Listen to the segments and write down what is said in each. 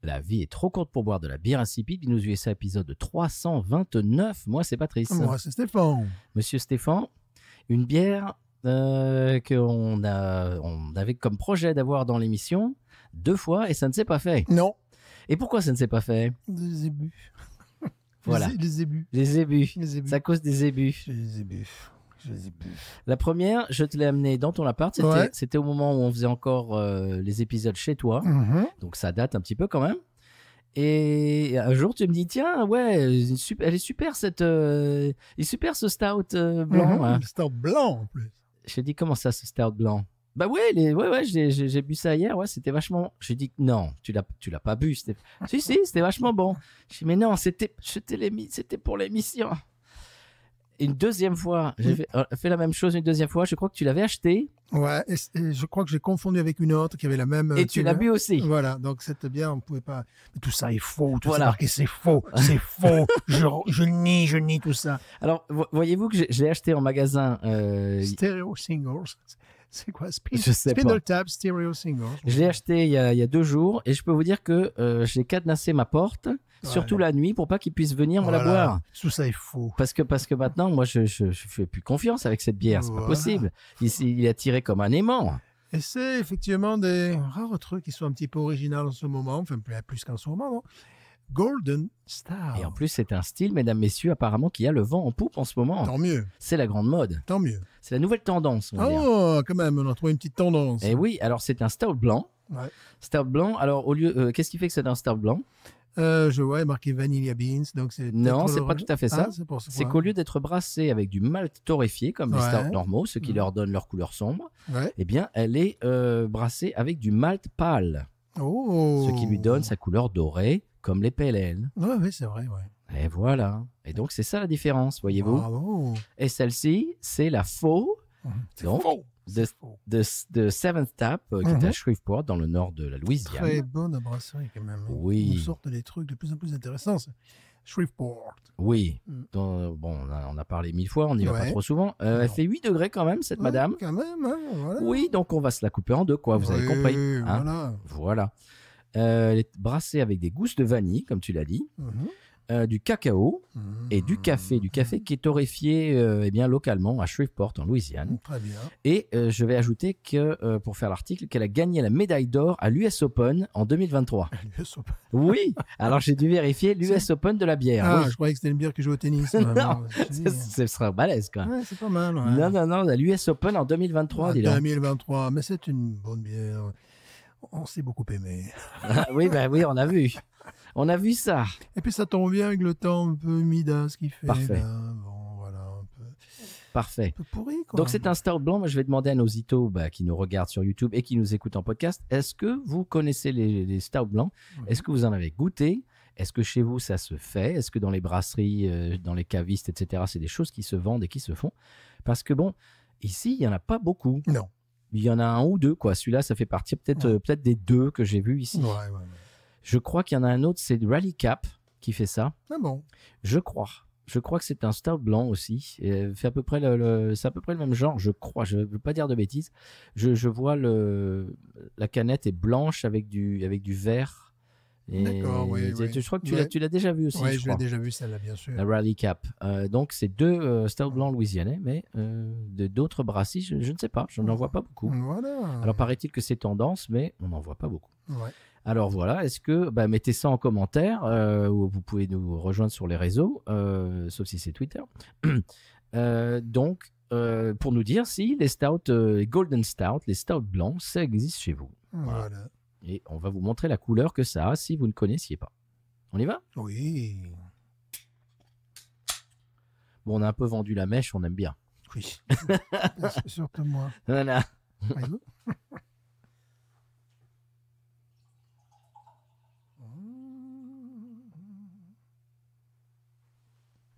La vie est trop courte pour boire de la bière insipide. Binous USA épisode 329. Moi, c'est Patrice. Moi, c'est Stéphane. Monsieur Stéphane, une bière qu'on avait comme projet d'avoir dans l'émission 2 fois et ça ne s'est pas fait. Non. Et pourquoi ça ne s'est pas fait? Des ébus. Voilà. Les ébus. Les ébus. Les ébus. C'est à cause des ébus. Les ébus. Les ébus. La première, je te l'ai amenée dans ton appart. C'était au moment où on faisait encore les épisodes chez toi. Donc ça date un petit peu quand même. Et un jour, tu me dis, tiens, ouais, elle est super cette, il est super ce stout blanc. Hein. Le stout blanc en plus. J'ai dit, comment ça, ce stout blanc? Bah ouais, j'ai bu ça hier, ouais, c'était vachement. J'ai dit, non, tu l'as pas bu. Si, c'était vachement bon. J'ai dit, mais non, c'était pour l'émission. Une deuxième fois, j'ai fait la même chose une deuxième fois. Je crois que tu l'avais acheté. Ouais, et je crois que j'ai confondu avec une autre qui avait la même. Et tu l'as bu aussi. Voilà, donc cette bière, on ne pouvait pas. Mais tout ça est faux. Tout ça marqué, c'est faux. C'est faux. je nie tout ça. Alors, voyez-vous que je l'ai acheté en magasin. Stereo Singles. C'est quoi? Je sais pas. Spindle Tap Stereo Singles. Je l'ai acheté il y a 2 jours et je peux vous dire que j'ai cadenassé ma porte, surtout la nuit, pour pas qu'ils puissent venir me la boire. Tout ça est faux. Parce que maintenant, moi, je fais plus confiance avec cette bière. C'est pas possible. Il est attiré comme un aimant. Et c'est effectivement des rares trucs qui sont un petit peu originaux en ce moment, enfin plus qu'en ce moment, non? Golden Star. Et en plus, c'est un style, mesdames, messieurs, apparemment, qui a le vent en poupe en ce moment. Tant mieux. C'est la grande mode. Tant mieux. C'est la nouvelle tendance, on va dire. Oh, quand même, on a trouvé une petite tendance. Et oui, alors c'est un stout blanc. Ouais. Stout blanc, alors au lieu, qu'est-ce qui fait que c'est un stout blanc? Je vois, il est marqué Vanilla Beans, donc c'est... Non, c'est pas tout à fait ça. C'est qu'au lieu d'être brassée avec du malt torréfié, comme les stouts normaux, ce qui leur donne leur couleur sombre, eh bien, elle est brassée avec du malt pâle. Oh. Ce qui lui donne sa couleur dorée, comme les PLL. Oui, c'est vrai, ouais. Et voilà. Et donc, c'est ça la différence, voyez-vous. Bravo. Et celle-ci, c'est la faux. Donc, de Seventh Tap, qui est à Shreveport, dans le nord de la Louisiane. Très bonne brasserie, quand même. Oui. Ils nous sortent des trucs de plus en plus intéressants. Shreveport. Oui. Bon, on a parlé 1000 fois, on n'y va pas trop souvent. Elle fait 8 degrés quand même, cette madame. Quand même, hein, voilà. Oui, donc on va se la couper en deux, quoi. Vous avez compris. Hein, voilà. Elle est brassée avec des gousses de vanille, comme tu l'as dit. Du cacao et du café qui est torréfié eh bien, localement à Shreveport en Louisiane. Très bien. Et je vais ajouter que pour faire l'article qu'elle a gagné la médaille d'or à l'US Open en 2023. L'US Open. Oui, alors j'ai dû vérifier l'US Open de la bière. Ah, oui. je croyais que c'était une bière qui joue au tennis. Non, ce serait balèze quoi. Ouais, c'est pas mal. Ouais. Non, l'US Open en 2023. 2023, mais c'est une bonne bière. On s'est beaucoup aimé. Oui, on a vu. On a vu ça. Et puis ça tombe bien avec le temps un peu humidasse qu'il fait. Parfait. Bon, voilà, un peu. Parfait. Un peu pourri, quoi. Donc c'est un stout blanc. Moi, je vais demander à nos itos qui nous regardent sur YouTube et qui nous écoutent en podcast. Est-ce que vous connaissez les stouts blancs? Est-ce que vous en avez goûté? Est-ce que chez vous ça se fait? Est-ce que dans les brasseries, dans les cavistes, etc., c'est des choses qui se vendent et qui se font? Parce que bon, ici, il n'y en a pas beaucoup. Non. Il y en a 1 ou 2, quoi. Celui-là, ça fait partie peut-être des 2 que j'ai vus ici. Ouais. Je crois qu'il y en a un autre, c'est Rally Cap qui fait ça. Ah bon? Je crois que c'est un stout blanc aussi. Et c'est à peu près c'est à peu près le même genre, je crois. Je ne veux pas dire de bêtises. Je vois la canette est blanche avec du vert. D'accord, oui. Je crois que tu l'as déjà vu aussi. Oui, je l'ai déjà vu celle-là, bien sûr. La Rally Cap. Donc, c'est 2 stouts blancs louisianais, mais d'autres brasseries, je ne sais pas. Je n'en vois pas beaucoup. Voilà. Alors, paraît-il que c'est tendance, mais on n'en voit pas beaucoup. Ouais. Alors voilà, est-ce que mettez ça en commentaire ou vous pouvez nous rejoindre sur les réseaux, sauf si c'est Twitter. Donc, pour nous dire si les stouts, les Golden Stout, les stouts blancs, ça existe chez vous. Voilà. Et on va vous montrer la couleur que ça a si vous ne connaissiez pas. On y va? Oui. Bon, on a un peu vendu la mèche, on aime bien. Oui. Surtout moi. Voilà.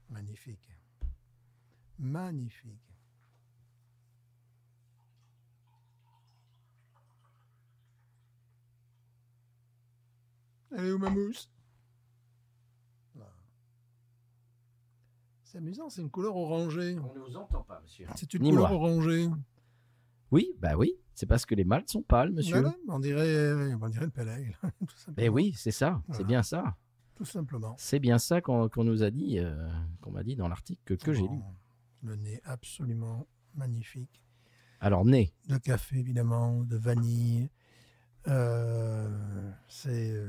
Magnifique. Magnifique. Elle est où ma mousse? C'est amusant, c'est une couleur orangée. On ne vous entend pas, monsieur. C'est une couleur orangée. Oui, bah oui. C'est parce que les maltes sont pâles, monsieur. Voilà, on dirait le Pale Ale, tout simplement. Eh oui, c'est ça. C'est Voilà. bien ça. Tout simplement. C'est bien ça qu'on nous a dit, qu'on m'a dit dans l'article que j'ai lu. Bon, le nez absolument magnifique. Alors, nez. De café, évidemment, de vanille. C'est...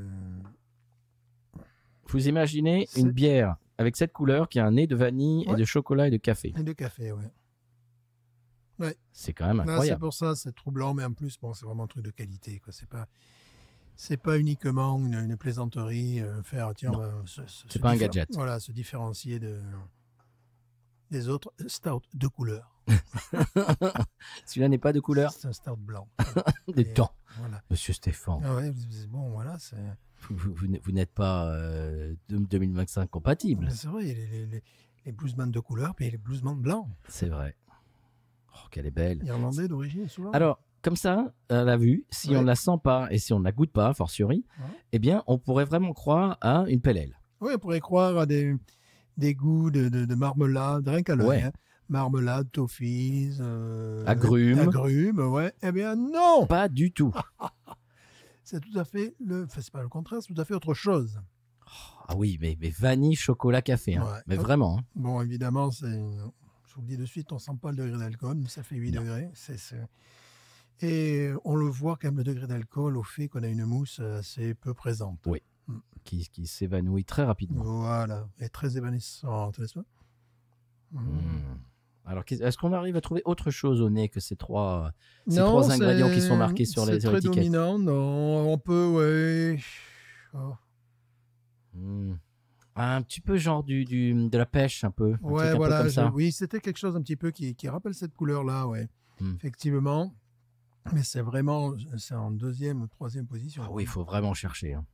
Vous imaginez C'est- une bière avec cette couleur qui a un nez de vanille et Ouais. de chocolat et de café. Et de café, ouais. C'est quand même Là, c'est incroyable. pour ça, c'est troublant, mais en plus, bon, c'est vraiment un truc de qualité, quoi. C'est pas uniquement une plaisanterie, faire, tiens, Non. on va C'est pas un gadget. Voilà, se différencier des autres stouts de couleur. Celui-là n'est pas de couleur. C'est un stout blanc. Des Et, temps. Voilà. Monsieur Stéphane, Ah ouais, bon, voilà, vous n'êtes pas 2025 compatible. c'est vrai, il y a les bluesman de couleur, puis les bluesman blancs. C'est vrai. Oh, qu'elle est belle. Irlandais d'origine, souvent. Alors, comme ça, à la vue, si Ouais. on ne la sent pas et si on ne la goûte pas, a fortiori, Ouais. eh bien, on pourrait vraiment croire à une pelle ale. Oui, on pourrait croire à des goûts de marmelade, rien qu'à l'œil. Ouais. Hein. Marmelade, toffees, Agrumes. ouais. Eh bien, non! Pas du tout. C'est tout à fait c'est pas le contraire, c'est tout à fait autre chose. Ah oui, mais vanille, chocolat, café. Hein. Ouais. Mais vraiment. Hein. Bon, évidemment, je vous le dis de suite, on sent pas le degré d'alcool, mais ça fait 8 Non. degrés. Et on le voit quand même, le degré d'alcool, au fait qu'on a une mousse assez peu présente. Oui. Qui s'évanouit très rapidement. Voilà, et très évanescente, n'est-ce pas? Alors, est-ce qu'on arrive à trouver autre chose au nez que ces trois Non, ingrédients qui sont marqués sur c'est sur très l'étiquette? dominant, non, on peut, ouais. Oh. Un petit peu genre de la pêche, un peu. Un Ouais, truc un voilà, peu comme ça. oui, c'était quelque chose un petit peu qui rappelle cette couleur-là, ouais, Mm. effectivement. Mais c'est en deuxième ou troisième position. Ah oui, il faut vraiment chercher. Hein.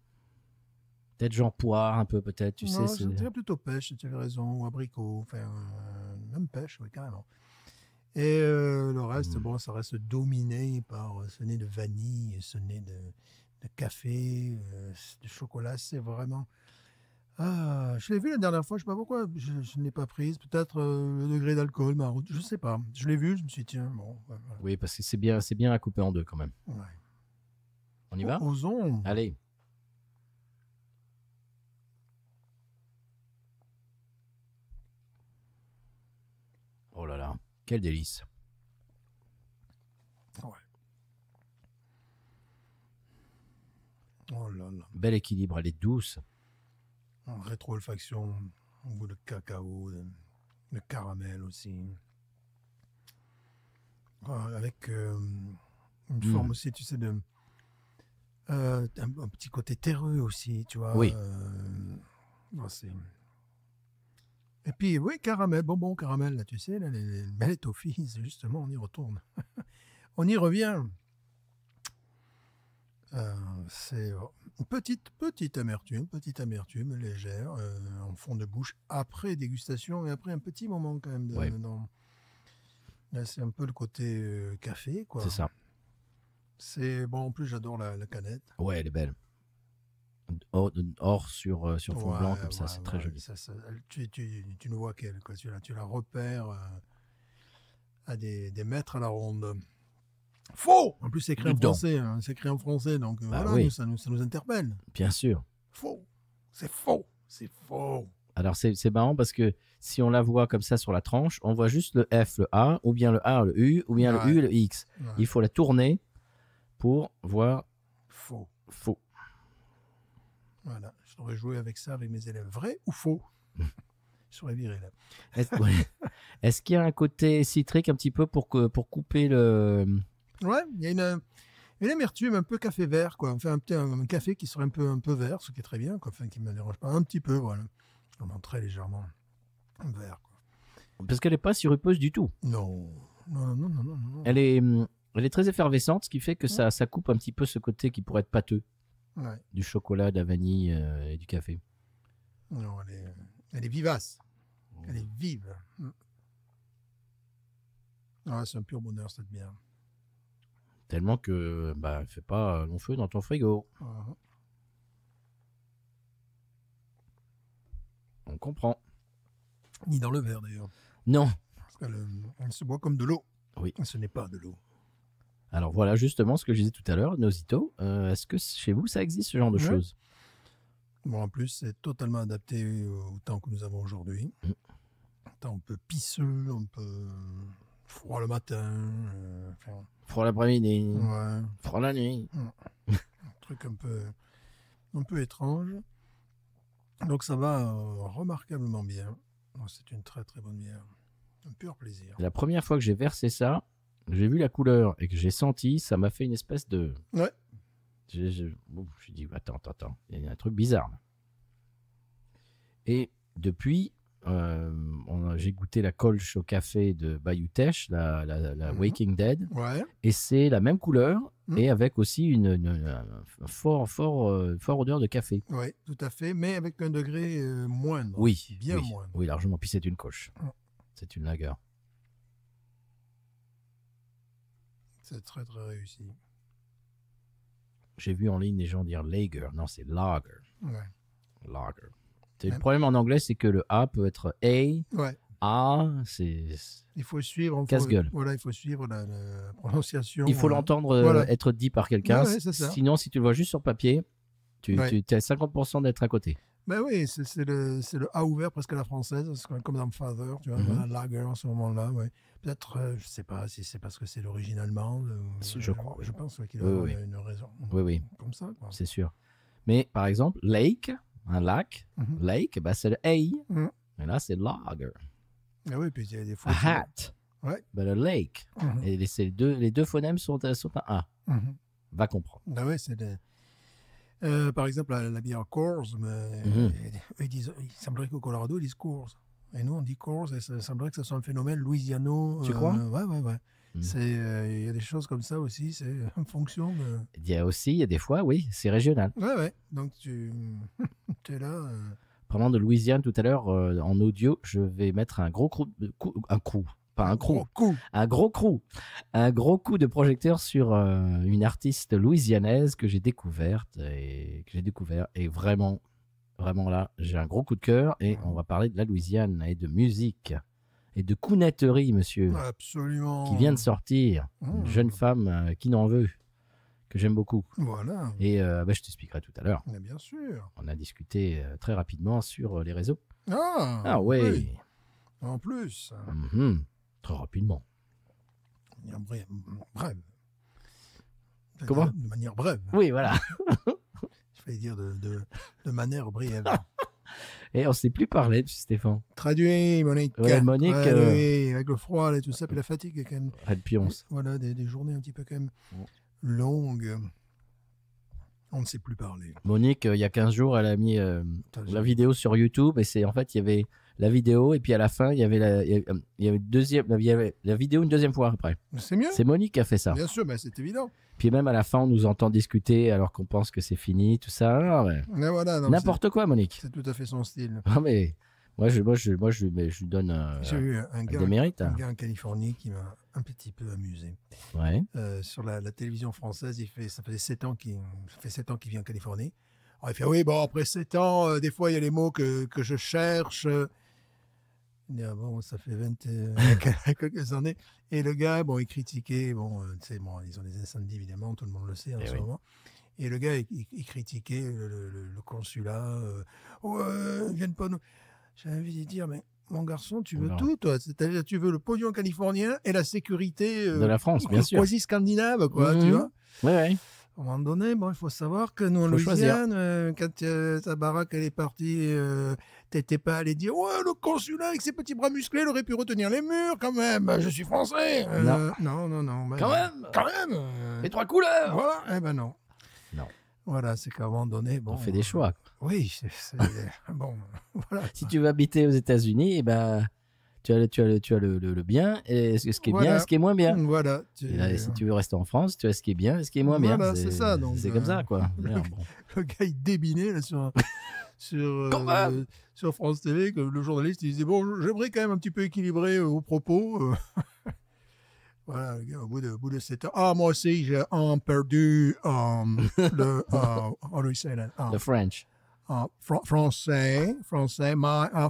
Peut-être genre poire, un peu, peut-être, tu Non, sais. je dirais plutôt pêche, tu avais raison, ou abricot, enfin, même pêche, oui, carrément. Et le reste, bon, ça reste dominé par ce nez de vanille, ce nez de café, de chocolat, c'est vraiment... Ah, je l'ai vu la dernière fois, je sais pas pourquoi, je ne l'ai pas prise, peut-être le degré d'alcool, je sais pas. Je l'ai vu, je me suis dit, tiens, bon, voilà. Oui, parce que c'est bien à couper en deux quand même. Ouais. On y va? Osons. Allez. Oh là là, quel délice. Ouais. Oh là là. Bel équilibre, elle est douce. En rétro-olfaction, au goût de cacao, de caramel aussi. Avec une forme aussi, tu sais, un petit côté terreux aussi, tu vois. Oui. Et puis, oui, caramel, bonbon caramel, là, tu sais, là, les toffees, justement, on y retourne. On y revient. C'est une petite amertume légère en fond de bouche après dégustation et après un petit moment quand même. Ouais. Là, c'est un peu le côté café, quoi. C'est ça. C'est bon. En plus, j'adore la canette. Ouais, elle est belle. Or sur fond Ouais, blanc, comme ça, ouais, c'est très ouais, joli. tu ne vois qu'elle, quoi. Tu la repères à des mètres à la ronde. Faux. En plus, c'est écrit en Dedans. français. Hein, c'est écrit en français, donc Bah voilà, oui. ça nous interpelle. Bien sûr. Faux. C'est faux. C'est faux. Alors, c'est marrant parce que si on la voit comme ça sur la tranche, on voit juste le F, le A, ou bien le A, le U, ou bien le U, le X. Ouais. Il faut la tourner pour voir Faux. faux. Voilà. Je devrais jouer avec ça avec mes élèves. Vrai ou faux? Je serais viré là. Est-ce qu'il y a un côté citrique un petit peu pour couper le... Ouais, il y a une amertume un peu café vert, quoi. Enfin, un café qui serait un peu vert, ce qui est très bien, quoi. Enfin, qui ne me dérange pas un petit peu, voilà. Vraiment très légèrement vert, quoi. Parce qu'elle n'est pas sirupeuse du tout. Non. Non. Elle est très effervescente, ce qui fait que ça coupe un petit peu ce côté qui pourrait être pâteux. Ouais. Du chocolat, de la vanille et du café. Non, elle est vivace. Elle est vive. Ah, c'est un pur bonheur, cette bière. Tellement que elle fait pas long feu dans ton frigo. Uh-huh. On comprend. Ni dans le verre, d'ailleurs. Non. Parce qu'elle se boit comme de l'eau. Oui. Ce n'est pas de l'eau. Alors voilà, justement, ce que je disais tout à l'heure, Nosito, est-ce que chez vous, ça existe, ce genre de Ouais. choses? Bon, en plus, c'est totalement adapté au temps que nous avons aujourd'hui. Mm. Temps un peu pisseux, un peu froid le matin. Enfin, Froid l'après-midi, ouais, froid la nuit. un truc un peu étrange. Donc ça va remarquablement bien. Donc, c'est une très très bonne bière. Un pur plaisir. La première fois que j'ai versé ça, j'ai vu la couleur et que j'ai senti, ça m'a fait une espèce de... Ouais. J'ai dit, attends, il y a un truc bizarre là. Et depuis, j'ai goûté la Kolsch au café de Bayou Teche, la Mhm. Waking Dead, Ouais. et c'est la même couleur Mhm. et avec aussi un fort odeur de café. Oui, tout à fait, mais avec un degré moindre. Oui, Bien oui, moindre. oui, largement. Puis c'est une Kolsch. Mm. C'est une lager. C'est très très réussi. J'ai vu en ligne des gens dire lager. Non, c'est lager. Ouais. Lager. Le Ouais. problème en anglais, c'est que le A peut être A. Ouais. A, c'est... Il faut suivre. Casse-gueule. Voilà, il faut suivre la prononciation. Il faut l'entendre voilà. être dit par quelqu'un. Ouais, c'est ça. Sinon, si tu le vois juste sur papier, tu Ouais. as 50% d'être à côté. Ben oui, c'est le A ouvert presque à la française, c'est comme dans Father, tu vois, Mhm. la lager en ce moment-là. Ouais. Peut-être, je sais pas si c'est parce que c'est l'origine allemande. Je crois, oui. Je pense qu'il Oui, a oui. une raison. Oui, oui, Comme ça, quoi. c'est sûr. Mais par exemple, lake, un lac, Mhm. lake, bah, c'est le A. Mhm. Et là, c'est lager. Ah oui, puis il y a des fois. A hat, Ouais. bah, le lake. Mhm. Et les deux phonèmes sont un A. Mhm. Va comprendre. Ah ouais, c'est par exemple, la bière Coors, mais Mhm. il semblerait qu'au Colorado, ils disent Coors. Et nous, on dit Coors, et ça semblerait que ce soit un phénomène louisiano. Tu crois? Ouais, ouais, ouais. Mhm. Il y a des choses comme ça aussi, c'est en fonction de. Il y a des fois, oui, c'est régional. Ouais, ouais. Donc, tu es là. Parlant de Louisiane tout à l'heure, en audio, je vais mettre un gros coup, un gros coup de projecteur sur une artiste louisianaise que j'ai découvert et vraiment là, j'ai un gros coup de cœur et on va parler de la Louisiane et de musique et de counetterie, monsieur, Absolument. qui vient de sortir, une Mmh. jeune femme qui n'en veut, que j'aime beaucoup. Voilà. Et bah, je t'expliquerai tout à l'heure. Mais bien sûr. On a discuté très rapidement sur les réseaux. Ah ouais. oui. En plus. Mhm. Très rapidement. De manière brève. Comment? De manière brève. Oui, voilà. Je vais dire de manière brève. Et on ne s'est plus parlé, M. Stéphane. Traduit, Monique. Ouais, Monique, Traduit, avec le froid et tout ça, puis la fatigue quand même. Red Pionce. Voilà, des journées un petit peu quand même Ouais. longues. On ne sait plus parler. Monique, il y a 15 jours, elle a mis la vidéo sur YouTube. Et c'est en fait, il y avait la vidéo. Et puis à la fin, il y avait la vidéo une deuxième fois après. C'est mieux. C'est Monique qui a fait ça. Bien sûr, mais c'est évident. Puis même à la fin, on nous entend discuter alors qu'on pense que c'est fini, tout ça. Ah, ouais. Mais voilà, non, N'importe quoi, Monique. c'est tout à fait son style. Ah, mais moi, je lui donne J'ai eu un des mérites. un gars en Californie qui m'a un petit peu amusé. Ouais. Sur la télévision française, ça fait 7 ans qu'il vit en Californie. Alors, il fait oui, bon, après 7 ans, des fois, il y a les mots que je cherche. Il dit, ah bon, ça fait quelques années. Et le gars, bon, il critiquait, bon, tu sais, bon, ils ont des incendies, évidemment, tout le monde le sait en ce moment. Et le gars, il critiquait le consulat. Ouais, ils viennent pas nous. J'avais envie de dire, mais mon garçon, tu veux tout, toi. C'est-à-dire, tu veux le pognon californien et la sécurité de la France, bien sûr. Quasi scandinave, quoi, tu vois. Oui. À un moment donné, bon, il faut savoir que nous, en Louisiane, quand ta baraque elle est partie, t'étais pas allé dire ouais, le consulat avec ses petits bras musclés, il aurait pu retenir les murs quand même. Je suis français. Non. Quand même. Les 3 couleurs. Voilà. Eh ben non. Non. Voilà, c'est qu'à un moment donné, bon. On fait des choix. Oui, c'est bon. Voilà. Si tu veux habiter aux États-Unis, eh ben, tu as le bien et ce qui est bien et ce qui est moins bien. Voilà. Et là, si tu veux rester en France, tu as ce qui est bien et ce qui est moins bien. Voilà, c'est ça. C'est comme ça, quoi. Le gars, il débinait là, sur France TV, que le journaliste, il disait bon, j'aimerais quand même un petit peu équilibrer vos propos. Voilà, le gars, au bout de 7 ans. Ah, moi aussi, j'ai perdu le French. Français,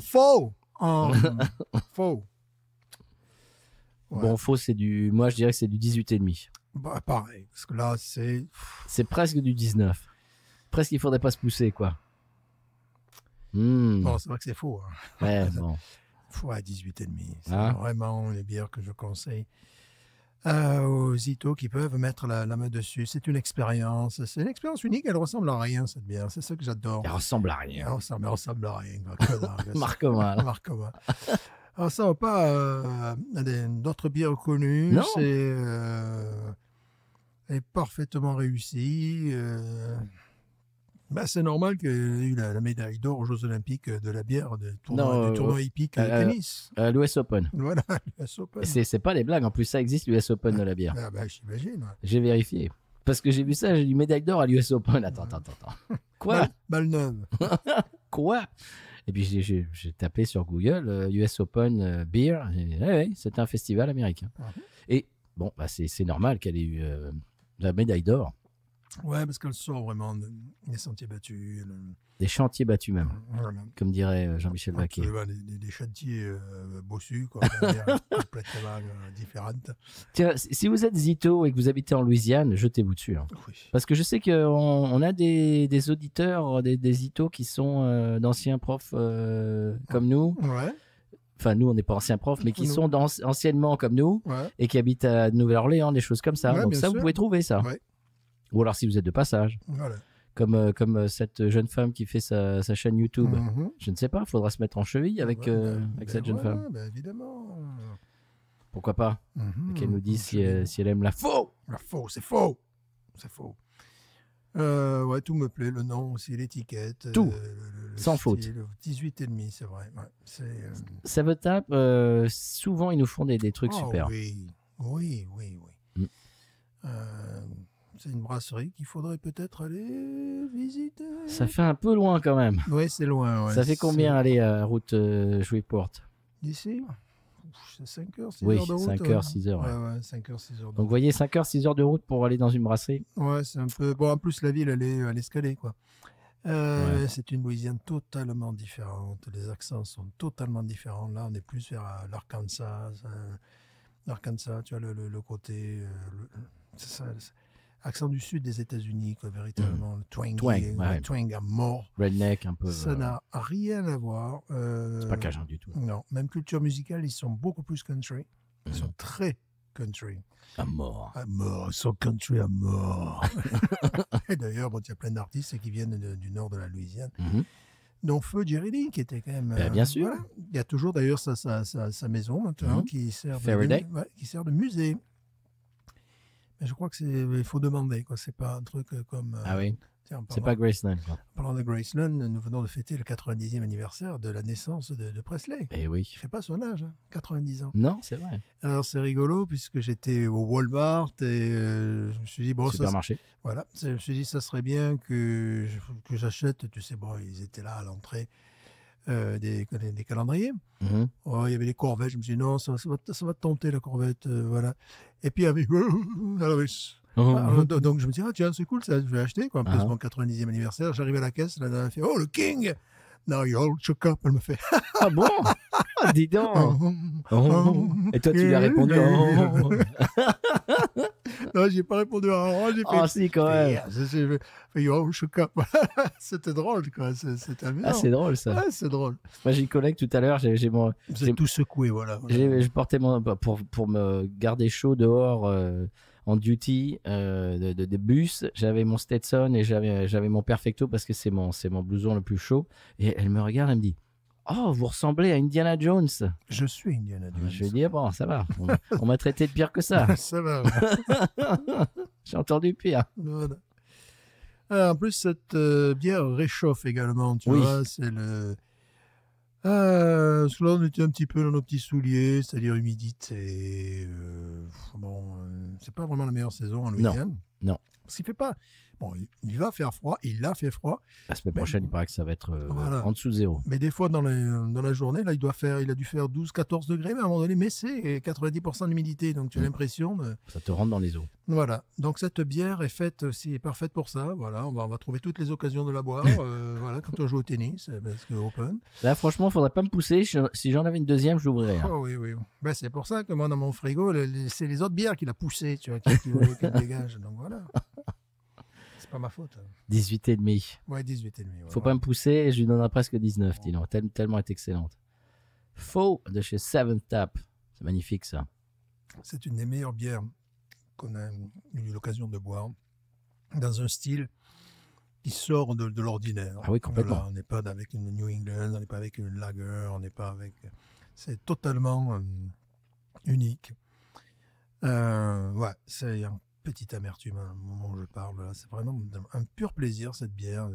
faux. Faux. Ouais. Bon, faux, c'est moi je dirais que c'est du 18,5. Bah, pareil, parce que là, c'est... C'est presque du 19. Presque, il faudrait pas se pousser, quoi. Bon, c'est vrai que c'est faux. Hein. Ouais, bon. Faux à 18,5. C'est Ah. vraiment les bières que je conseille aux itos qui peuvent mettre la main dessus. C'est une expérience. C'est une expérience unique. Elle ressemble à rien, cette bière. C'est ça que j'adore. Elle ressemble à Elle rien. ressemble à rien. Quoi. Que dalle. Marcoma, là. Marcoma. Alors, ça va pas à d'autres bières connues. Non. Elle est parfaitement réussie. C'est normal qu'il y ait eu la médaille d'or aux Jeux Olympiques de la bière du tournoi hippique de tennis. L'US Open. Voilà, l'US Open. C'est pas des blagues. En plus, ça existe, l'US Open de la bière. J'imagine. Ouais. J'ai vérifié. Parce que j'ai vu ça, j'ai eu médaille d'or à l'US Open. Attends. Quoi? Balle neuve. Quoi? Et puis j'ai tapé sur Google US Open Beer. Ouais, c'est un festival américain. Et bon, c'est normal qu'elle ait eu la médaille d'or. Ouais, parce qu'elle sort vraiment des sentiers battus. Des chantiers battus même, voilà. comme dirait Jean-Michel Vaquet. Des chantiers bossus, quoi, complètement différentes. Tiens, si vous êtes Zito et que vous habitez en Louisiane, jetez-vous dessus. Hein. Oui. Parce que je sais qu'on a des auditeurs, des Zitos qui sont d'anciens profs comme nous. Ouais. Enfin, nous, on n'est pas anciens profs, mais qui sont anciennement comme nous et qui habitent à Nouvelle-Orléans, des choses comme ça. Ouais, donc ça, vous pouvez trouver ça. Ouais. Ou alors si vous êtes de passage. Voilà. Comme cette jeune femme qui fait sa chaîne YouTube. Je ne sais pas, il faudra se mettre en cheville avec cette jeune femme. Évidemment. Pourquoi pas? Qu'elle nous dise si elle aime la faux. La faux, c'est faux. C'est faux. Ouais, tout me plaît, le nom aussi, l'étiquette. Tout. Sans style, faute. 18,5, c'est vrai. Ouais, Ça veut tape. Souvent, ils nous font des trucs super. Oui. C'est une brasserie qu'il faudrait peut-être aller visiter. Ça fait un peu loin quand même. Oui, c'est loin. Ouais. Ça fait combien aller à route Shreveport? D'ici 5 heures, 6 oui, heures de route. 5 heures, 6 heures. Ouais, 5 heures, 6 heures de route. Donc, vous voyez, 5 heures, 6 heures de route pour aller dans une brasserie. Ouais, c'est un peu... Bon, en plus, la ville, elle est à l'escalier, quoi. C'est une Louisiane totalement différente. Les accents sont totalement différents. Là, on est plus vers l'Arkansas. L'Arkansas, tu vois, le côté... c'est ça, accent du sud des États-Unis, quoi, véritablement. Le twang à mort. Redneck, un peu. Ça n'a rien à voir. C'est pas cajun du tout. Non, même culture musicale, ils sont beaucoup plus country. Ils sont très country. À mort. À mort, ils sont country à mort. Et d'ailleurs, il y a plein d'artistes qui viennent du nord de la Louisiane. dont Feu Jerry Lee, qui était quand même... bien sûr. Voilà. Il y a toujours d'ailleurs sa maison maintenant qui sert de musée. Mais je crois que il faut demander, quoi. C'est pas un truc comme... ah oui. C'est pas Graceland. En parlant de Graceland, nous venons de fêter le 90e anniversaire de la naissance de Presley. Eh oui. Il ne fait pas son âge, 90 ans. Non, c'est vrai. Alors c'est rigolo puisque j'étais au Walmart et je me suis dit, bon, supermarché. Voilà, je me suis dit, ça serait bien que j'achète, tu sais, bon, ils étaient là à l'entrée, des calendriers. Oh, il y avait des corvettes, je me suis dit, non, ça va te tenter la corvette, voilà. Et puis il y avait donc je me dis, ah tiens, c'est cool, ça, je vais acheter, quoi. En plus, mon 90e anniversaire, j'arrive à la caisse, la dame fait, oh, le King! Now you're all shook up, elle me fait. Ah bon? Ah, dis donc! Et toi, tu lui as répondu, Non, j'ai pas répondu j'ai fait. Ah, si, quand même. You're all shook up. C'était drôle, quoi. C'était amusant. Ah, c'est drôle, ça. Ouais, c'est drôle. Moi, j'ai une collègue tout à l'heure, j'ai tout secoué, voilà. Je portais pour me garder chaud dehors, en duty de bus, j'avais mon Stetson et j'avais mon Perfecto parce que c'est mon blouson le plus chaud. Et elle me regarde, elle me dit, oh, vous ressemblez à Indiana Jones. Je suis Indiana Jones. Je lui dis, bon, ça va. On m'a traité de pire que ça. Ça va. J'ai entendu pire. Voilà. En plus, cette bière réchauffe également, tu vois. C'est le... parce que là, on était un petit peu dans nos petits souliers, c'est-à-dire humidité. Bon, c'est pas vraiment la meilleure saison en Louisiane. Non. Parce qu'il fait pas... Bon, il va faire froid, il a fait froid. La semaine Mais- prochaine, il paraît que ça va être Voilà. en dessous de zéro. Mais des fois, dans la journée, là, il a dû faire 12-14 degrés, mais à un moment donné, mais c'est 90% d'humidité. Donc, tu as l'impression de... Ça te rentre dans les os. Voilà. Donc, cette bière est faite aussi, est parfaite pour ça. Voilà. On va trouver toutes les occasions de la boire. Voilà, quand on joue au tennis, parce que open. Là, franchement, il faudrait pas me pousser. Si j'en avais une deuxième, je l'ouvrirais. Hein. Oh oui, oui. Ben, c'est pour ça que moi, dans mon frigo, c'est les autres bières qui l'a poussé, tu vois, qui dégagent. Donc, voilà. C'est pas ma faute. 18 et demi. Ouais, 18 et demi. Faut pas me pousser, je lui donnerai presque 19, dis donc. Tellement elle est excellente. Faux de chez Seventh Tap. C'est magnifique, ça. C'est une des meilleures bières qu'on a eu l'occasion de boire dans un style qui sort de l'ordinaire. Ah oui, complètement. Voilà, on n'est pas avec une New England, on n'est pas avec une lager, on n'est pas avec... C'est totalement unique. Ouais, c'est un petit amertume au moment où je parle. Là. C'est vraiment un pur plaisir, cette bière.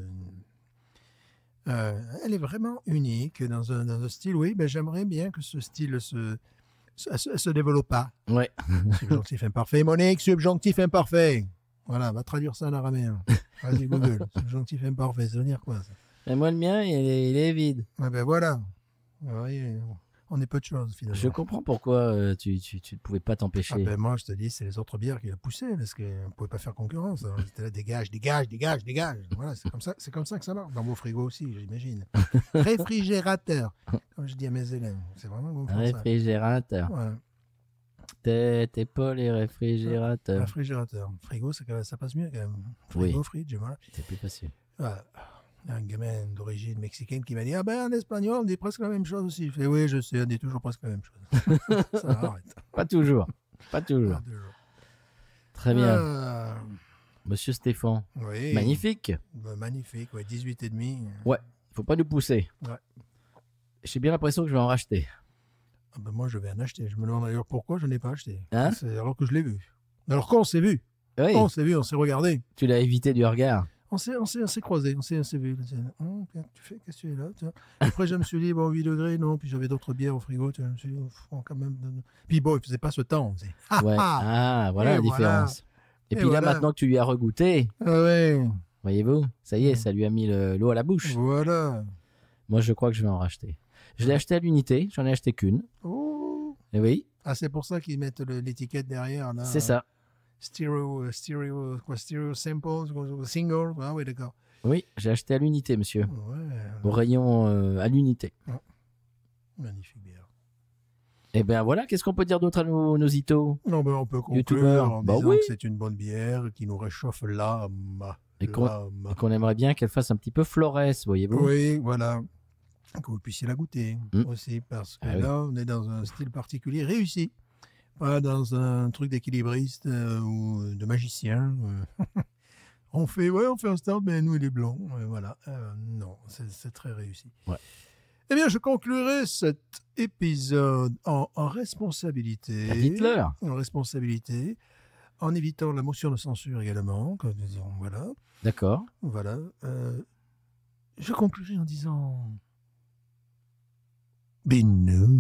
Elle est vraiment unique dans un style. Oui, ben, j'aimerais bien que ce style se développe pas. Ouais. Subjonctif imparfait. Monique, subjonctif imparfait. Voilà, va traduire ça en araméen. Vas-y, Google. Subjonctif imparfait, ça veut dire quoi ça? Et moi, le mien, il est vide. Ah ben voilà. Oui, on est peu de choses finalement. Je comprends pourquoi tu ne pouvais pas Ah t'empêcher. ben moi, je te dis, c'est les autres bières qui l'ont poussé parce qu'on ne pouvait pas faire concurrence. Alors, j'étais là, dégage, dégage, dégage, dégage. Voilà, c'est comme ça que ça marche. Dans vos frigos aussi, j'imagine. Réfrigérateur, comme je dis à mes élèves. C'est vraiment bon. Réfrigérateur. Voilà. T'es pas les réfrigérateurs. Réfrigérateur. Frigo, ça passe mieux quand même. Frigo, Oui. fridge, voilà. C'est plus facile. Voilà. Il y a un gamin d'origine mexicaine qui m'a dit: ah ben en espagnol, on dit presque la même chose aussi. Je fais: oui, je sais, on dit toujours presque la même chose. Ça arrête. Pas toujours. Pas toujours. Pas toujours. Très bien. Ah, Monsieur Stéphane. oui. Magnifique. Ben, magnifique, ouais, 18 et demi. Faut pas nous pousser. Ouais. J'ai bien l'impression que je vais en racheter. Ah ben moi, je vais en acheter. Je me demande d'ailleurs pourquoi je n'ai pas acheté. Hein? Alors que je l'ai vu. Alors qu'on s'est vu. Oui, On s'est vu, on s'est regardé. tu l'as évité du regard. On s'est croisés, on s'est vu. Tu fais, qu'est-ce que tu es là? Après, je me suis dit, bon, 8 degrés, non. Puis j'avais d'autres bières au frigo. Je me suis dit, quand même. Puis bon, il faisait pas ce temps. Ouais. Ah, voilà Et la voilà. différence. Et Et puis là, voilà. maintenant que tu lui as regoûté, Ah ouais, voyez-vous, ça y est, ça lui a mis l'eau à la bouche. voilà. Moi, je crois que je vais en racheter. Je l'ai acheté à l'unité, j'en ai acheté qu'une. Oh. Et oui, Ah, c'est pour ça qu'ils mettent l'étiquette derrière. Là. c'est ça. Stereo samples, single. Ah oui, d'accord. Oui, j'ai acheté à l'unité, monsieur. Ouais, Au rayon à l'unité. magnifique bière. Et bien voilà, qu'est-ce qu'on peut dire d'autre à nos itos? Non, ben on peut conclure Youtubeur. en Bah disant oui. que c'est une bonne bière qui nous réchauffe l'âme. Et qu'on L'âme. et qu'on aimerait bien qu'elle fasse un petit peu florès, voyez-vous. Oui, voilà. Que vous puissiez la goûter aussi, parce que Ah oui. là, on est dans un style particulier réussi. Pas dans un truc d'équilibriste ou de magicien. On fait un start, mais nous, il est blanc. Voilà. Non, c'est très réussi. Ouais. Eh bien, je conclurai cet épisode en responsabilité. Bah, dites-leur. En responsabilité, en évitant la motion de censure également. Comme nous disons, voilà. D'accord. Voilà. Je conclurai en disant... Binous.